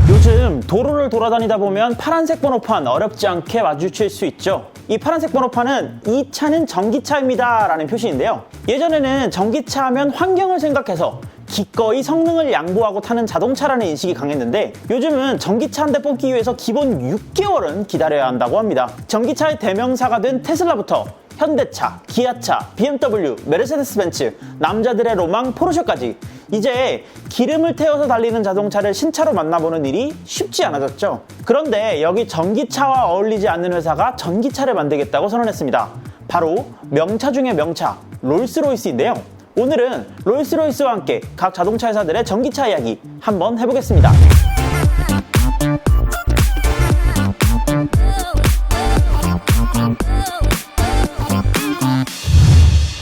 요즘 도로를 돌아다니다 보면 파란색 번호판 어렵지 않게 마주칠 수 있죠. 이 파란색 번호판은 이 차는 전기차입니다 라는 표시인데요. 예전에는 전기차 하면 환경을 생각해서 기꺼이 성능을 양보하고 타는 자동차라는 인식이 강했는데 요즘은 전기차 한 대 뽑기 위해서 기본 6개월은 기다려야 한다고 합니다. 전기차의 대명사가 된 테슬라부터 현대차, 기아차, BMW, 메르세데스벤츠, 남자들의 로망 포르쉐까지 이제 기름을 태워서 달리는 자동차를 신차로 만나보는 일이 쉽지 않아졌죠. 그런데 여기 전기차와 어울리지 않는 회사가 전기차를 만들겠다고 선언했습니다. 바로 명차 중의 명차, 롤스로이스인데요. 오늘은 롤스로이스와 함께 각 자동차 회사들의 전기차 이야기 한번 해보겠습니다.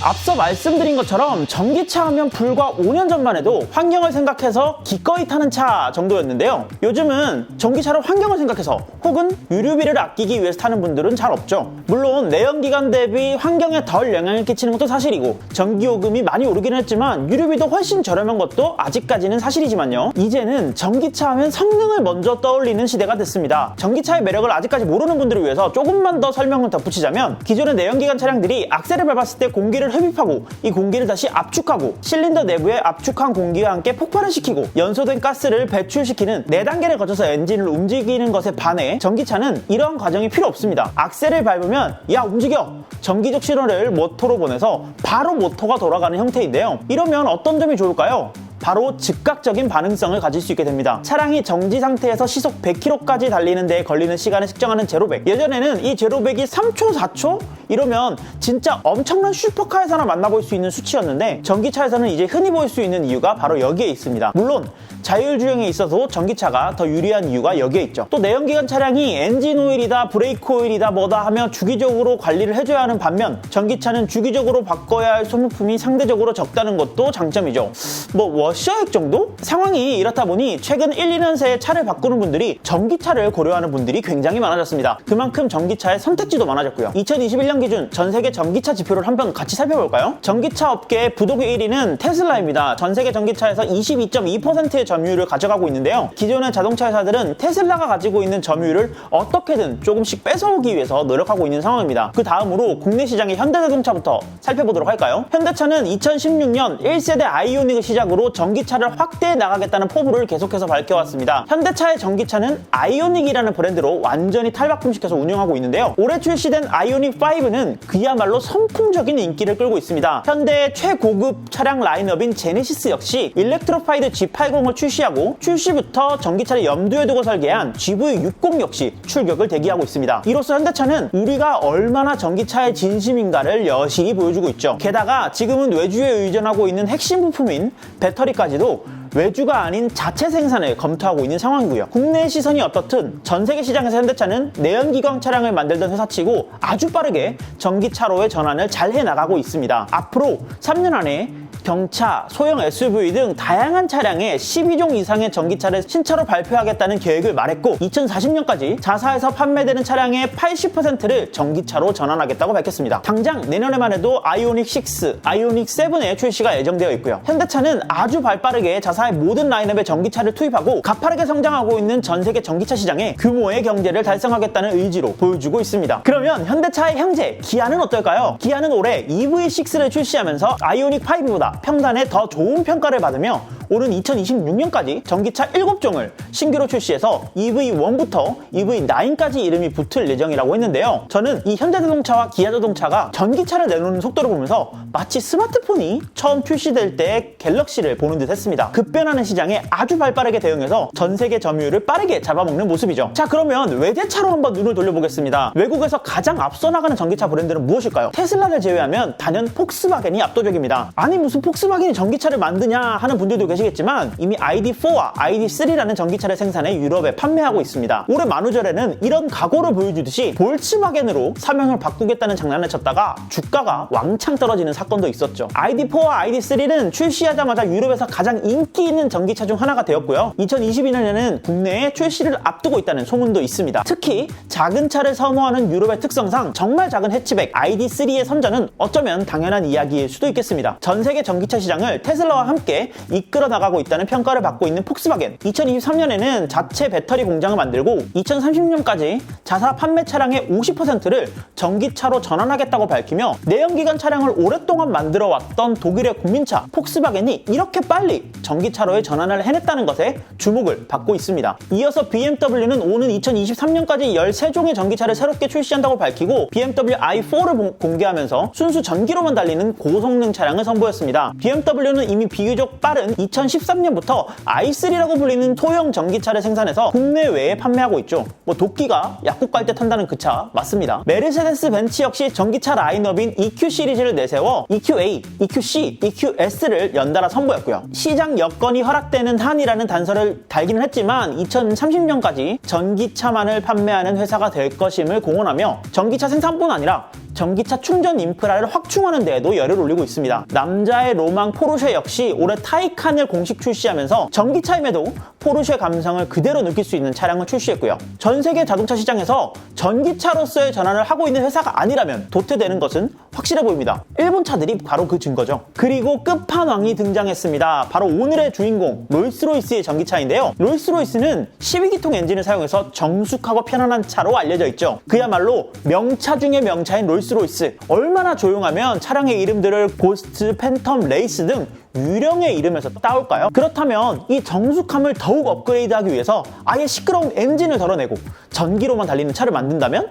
앞서 말씀드린 것처럼 전기차 하면 불과 5년 전만 해도 환경을 생각해서 기꺼이 타는 차 정도였는데요. 요즘은 전기차로 환경을 생각해서 혹은 유류비를 아끼기 위해서 타는 분들은 잘 없죠. 물론 내연기관 대비 환경에 덜 영향을 끼치는 것도 사실이고 전기요금이 많이 오르긴 했지만 유류비도 훨씬 저렴한 것도 아직까지는 사실이지만요. 이제는 전기차 하면 성능을 먼저 떠올리는 시대가 됐습니다. 전기차의 매력을 아직까지 모르는 분들을 위해서 조금만 더 설명을 덧붙이자면 기존의 내연기관 차량들이 악셀을 밟았을 때 공기를 흡입하고 이 공기를 다시 압축하고 실린더 내부에 압축한 공기와 함께 폭발을 시키고 연소된 가스를 배출시키는 4단계를 거쳐서 엔진을 움직이는 것에 반해 전기차는 이러한 과정이 필요 없습니다. 악셀을 밟으면 야 움직여! 전기적 신호를 모터로 보내서 바로 모터가 돌아가는 형태인데요. 이러면 어떤 점이 좋을까요? 바로 즉각적인 반응성을 가질 수 있게 됩니다. 차량이 정지 상태에서 시속 100km까지 달리는 데에 걸리는 시간을 측정하는 제로백. 예전에는 이 제로백이 3초, 4초? 이러면 진짜 엄청난 슈퍼카에서나 만나볼 수 있는 수치였는데 전기차에서는 이제 흔히 볼 수 있는 이유가 바로 여기에 있습니다. 물론 자율주행에 있어서 전기차가 더 유리한 이유가 여기에 있죠. 또 내연기관 차량이 엔진 오일이다, 브레이크 오일이다, 뭐다 하며 주기적으로 관리를 해줘야 하는 반면 전기차는 주기적으로 바꿔야 할 소모품이 상대적으로 적다는 것도 장점이죠. 워셔액 정도? 상황이 이렇다 보니 최근 1, 2년 새에 차를 바꾸는 분들이 전기차를 고려하는 분들이 굉장히 많아졌습니다. 그만큼 전기차의 선택지도 많아졌고요. 2021년 기준 전 세계 전기차 지표를 한번 같이 살펴볼까요? 전기차 업계의 부동의 1위는 테슬라입니다. 전 세계 전기차에서 22.2%의 점유율을 가져가고 있는데요. 기존의 자동차 회사들은 테슬라가 가지고 있는 점유율을 어떻게든 조금씩 뺏어오기 위해서 노력하고 있는 상황입니다. 그 다음으로 국내 시장의 현대자동차부터 살펴보도록 할까요? 현대차는 2016년 1세대 아이오닉을 시작으로 전기차를 확대해 나가겠다는 포부를 계속해서 밝혀왔습니다. 현대차의 전기차는 아이오닉이라는 브랜드로 완전히 탈바꿈시켜서 운영하고 있는데요. 올해 출시된 아이오닉 5는 그야말로 선풍적인 인기를 끌고 있습니다. 현대의 최고급 차량 라인업인 제네시스 역시 일렉트로파이드 G80을 출시하고 출시부터 전기차를 염두에 두고 설계한 GV60 역시 출격을 대기하고 있습니다. 이로써 현대차는 우리가 얼마나 전기차의 진심인가를 여실히 보여주고 있죠. 게다가 지금은 외주에 의존하고 있는 핵심 부품인 배터리까지도 외주가 아닌 자체 생산을 검토하고 있는 상황이고요. 국내의 시선이 어떻든 전 세계 시장에서 현대차는 내연기관 차량을 만들던 회사치고 아주 빠르게 전기차로의 전환을 잘 해나가고 있습니다. 앞으로 3년 안에 경차, 소형 SUV 등 다양한 차량에 12종 이상의 전기차를 신차로 발표하겠다는 계획을 말했고 2040년까지 자사에서 판매되는 차량의 80%를 전기차로 전환하겠다고 밝혔습니다. 당장 내년에만 해도 아이오닉 6, 아이오닉 7의 출시가 예정되어 있고요. 현대차는 아주 발빠르게 자사의 모든 라인업에 전기차를 투입하고 가파르게 성장하고 있는 전 세계 전기차 시장에 규모의 경제를 달성하겠다는 의지로 보여주고 있습니다. 그러면 현대차의 형제 기아는 어떨까요? 기아는 올해 EV6를 출시하면서 아이오닉 5보다 평단에 더 좋은 평가를 받으며 오는 2026년까지 전기차 7종을 신규로 출시해서 EV1부터 EV9까지 이름이 붙을 예정이라고 했는데요. 저는 이 현대자동차와 기아자동차가 전기차를 내놓는 속도를 보면서 마치 스마트폰이 처음 출시될 때의 갤럭시를 보는 듯 했습니다. 급변하는 시장에 아주 발빠르게 대응해서 전 세계 점유율을 빠르게 잡아먹는 모습이죠. 자, 그러면 외제차로 한번 눈을 돌려보겠습니다. 외국에서 가장 앞서 나가는 전기차 브랜드는 무엇일까요? 테슬라를 제외하면 단연 폭스바겐이 압도적입니다. 아니 무슨 폭스바겐이 전기차를 만드냐 하는 분들도 계시겠지만 이미 ID4와 ID3라는 전기차를 생산해 유럽에 판매하고 있습니다. 올해 만우절에는 이런 각오를 보여주듯이 볼츠바겐으로 사명을 바꾸겠다는 장난을 쳤다가 주가가 왕창 떨어지는 사건도 있었죠. ID4와 ID3는 출시하자마자 유럽에서 가장 인기 있는 전기차 중 하나가 되었고요. 2022년에는 국내에 출시를 앞두고 있다는 소문도 있습니다. 특히 작은 차를 선호하는 유럽의 특성상 정말 작은 해치백 ID3의 선전은 어쩌면 당연한 이야기일 수도 있겠습니다. 전 세계 전기차 시장을 테슬라와 함께 이끌어 나가고 있다는 평가를 받고 있는 폭스바겐. 2023년에는 자체 배터리 공장을 만들고 2030년까지 자사 판매 차량의 50%를 전기차로 전환하겠다고 밝히며 내연기관 차량을 오랫동안 만들어 왔던 독일의 국민차 폭스바겐이 이렇게 빨리 전기차로의 전환을 해냈다는 것에 주목을 받고 있습니다. 이어서 BMW는 오는 2023년까지 13종의 전기차를 새롭게 출시한다고 밝히고 BMW i4를 공개하면서 순수 전기로만 달리는 고성능 차량을 선보였습니다. BMW는 이미 비교적 빠른 2013년부터 i3라고 불리는 소형 전기차를 생산해서 국내외에 판매하고 있죠. 도끼가 약국 갈 때 탄다는 그 차 맞습니다. 메르세데스 벤츠 역시 전기차 라인업인 EQ 시리즈를 내세워 EQA, EQC, EQS를 연달아 선보였고요. 시장 여건이 허락되는 한이라는 단서를 달기는 했지만 2030년까지 전기차만을 판매하는 회사가 될 것임을 공언하며 전기차 생산뿐 아니라 전기차 충전 인프라를 확충하는 데에도 열을 올리고 있습니다. 남자의 로망 포르쉐 역시 올해 타이칸을 공식 출시하면서 전기차임에도 포르쉐 감성을 그대로 느낄 수 있는 차량을 출시했고요. 전 세계 자동차 시장에서 전기차로서의 전환을 하고 있는 회사가 아니라면 도태되는 것은 확실해 보입니다. 일본 차들이 바로 그 증거죠. 그리고 끝판왕이 등장했습니다. 바로 오늘의 주인공 롤스로이스의 전기차인데요. 롤스로이스는 12기통 엔진을 사용해서 정숙하고 편안한 차로 알려져 있죠. 그야말로 명차 중의 명차인 롤스로이스. 얼마나 조용하면 차량의 이름들을 고스트, 팬텀, 레이스 등 유령의 이름에서 따올까요? 그렇다면 이 정숙함을 더욱 업그레이드하기 위해서 아예 시끄러운 엔진을 덜어내고 전기로만 달리는 차를 만든다면?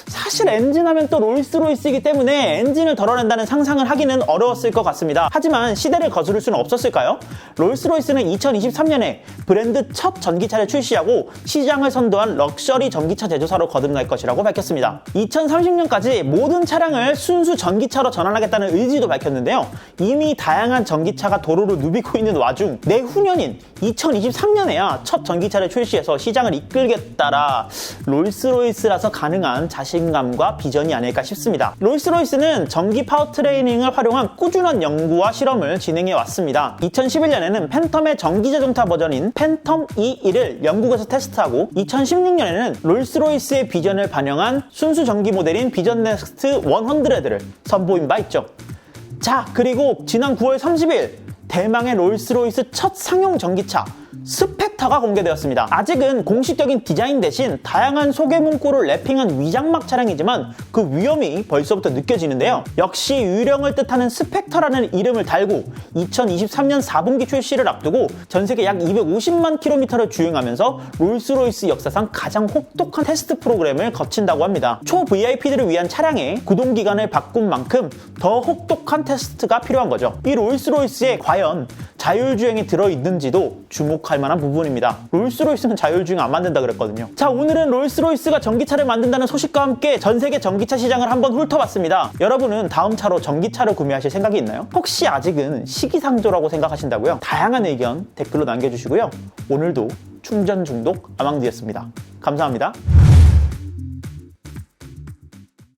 사실 엔진하면 또 롤스로이스이기 때문에 엔진을 덜어낸다는 상상을 하기는 어려웠을 것 같습니다. 하지만 시대를 거스를 수는 없었을까요? 롤스로이스는 2023년에 브랜드 첫 전기차를 출시하고 시장을 선도한 럭셔리 전기차 제조사로 거듭날 것이라고 밝혔습니다. 2030년까지 모든 차량을 순수 전기차로 전환하겠다는 의지도 밝혔는데요. 이미 다양한 전기차가 도로를 누비고 있는 와중 내후년인 2023년에야 첫 전기차를 출시해서 시장을 이끌겠다라 롤스로이스라서 가능한 자신감과 비전이 아닐까 싶습니다. 롤스로이스는 전기 파워트레이닝을 활용한 꾸준한 연구와 실험을 진행해 왔습니다. 2011년에는 팬텀의 전기 자동차 버전인 팬텀 E1을 영국에서 테스트하고 2016년에는 롤스로이스의 비전을 반영한 순수 전기 모델인 비전 넥스트 100를 선보인 바 있죠. 자, 그리고 지난 9월 30일 대망의 롤스로이스 첫 상용 전기차 스펙터가 공개되었습니다. 아직은 공식적인 디자인 대신 다양한 소개 문구를 랩핑한 위장막 차량이지만 그 위험이 벌써부터 느껴지는데요. 역시 유령을 뜻하는 스펙터라는 이름을 달고 2023년 4분기 출시를 앞두고 전 세계 약 250만 킬로미터를 주행하면서 롤스로이스 역사상 가장 혹독한 테스트 프로그램을 거친다고 합니다. 초 VIP들을 위한 차량의 구동기간을 바꾼 만큼 더 혹독한 테스트가 필요한 거죠. 이 롤스로이스에 과연 자율주행이 들어있는지도 주목할 만한 부분입니다. 롤스로이스는 자율주행 안 만든다 그랬거든요. 자, 오늘은 롤스로이스가 전기차를 만든다는 소식과 함께 전세계 전기차 시장을 한번 훑어봤습니다. 여러분은 다음 차로 전기차를 구매하실 생각이 있나요? 혹시 아직은 시기상조라고 생각하신다고요? 다양한 의견 댓글로 남겨주시고요. 오늘도 충전 중독 아망드였습니다. 감사합니다.